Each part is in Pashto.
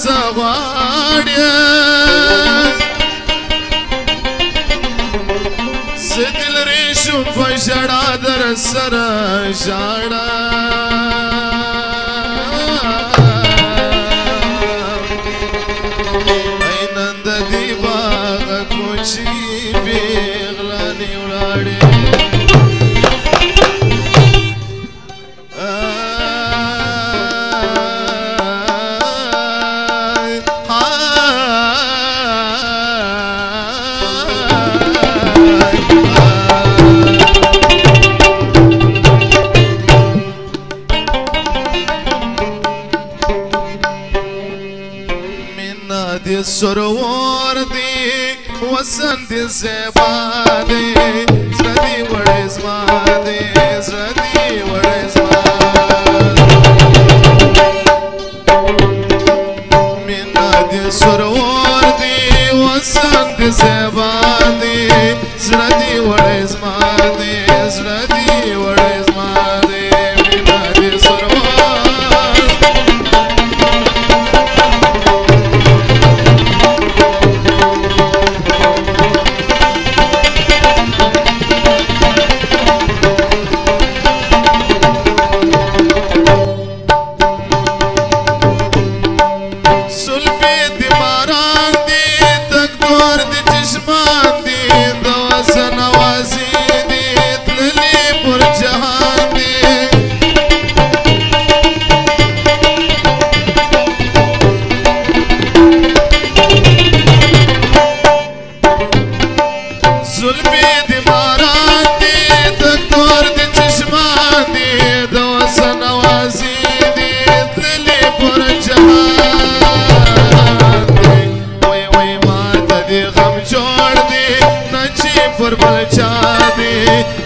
سغواړي زدل ریشو په ژړا در سره ژړا نن د دې باغ کوچي پیغلانې ولاړې سرور دی وسن دی زیبا دی زردی وڑی زما دی زردی وڑی زما مینا دی سرور دی وسن دی زیبا دی زردی وڑی زما دی زردی وڑی زما دی مینا دی سرور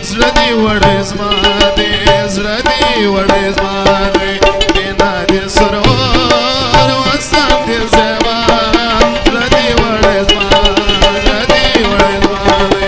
زردی وڑی زما دی زردی وڑی زما دی مینا دی سرور وسن دی زیبا زردی وڑی زما زردی وڑی زما دی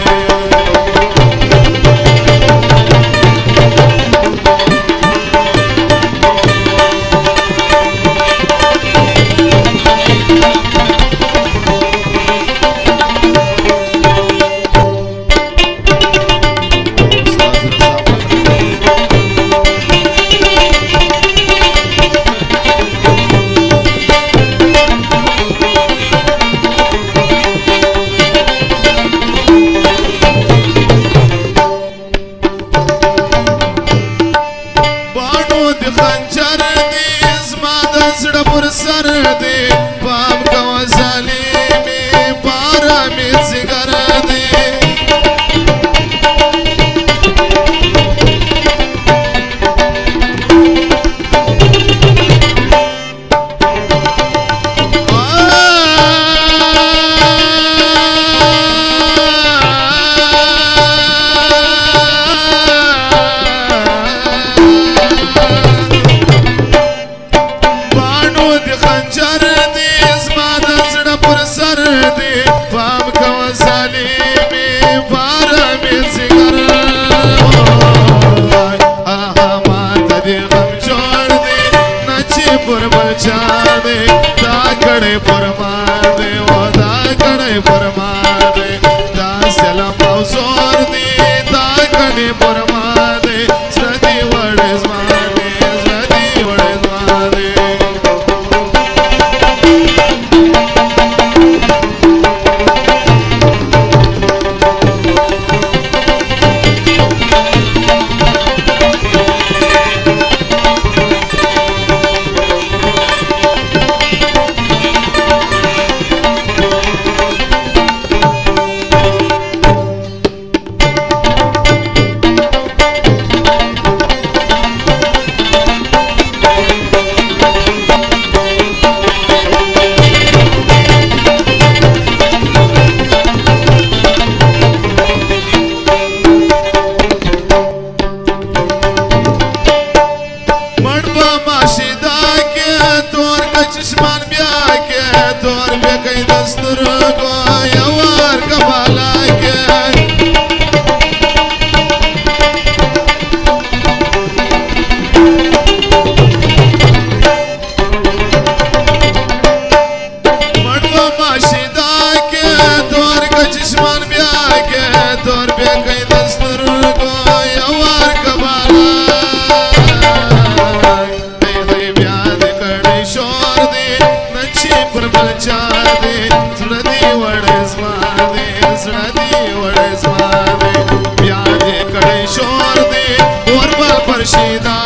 خنجر मुर्शिदा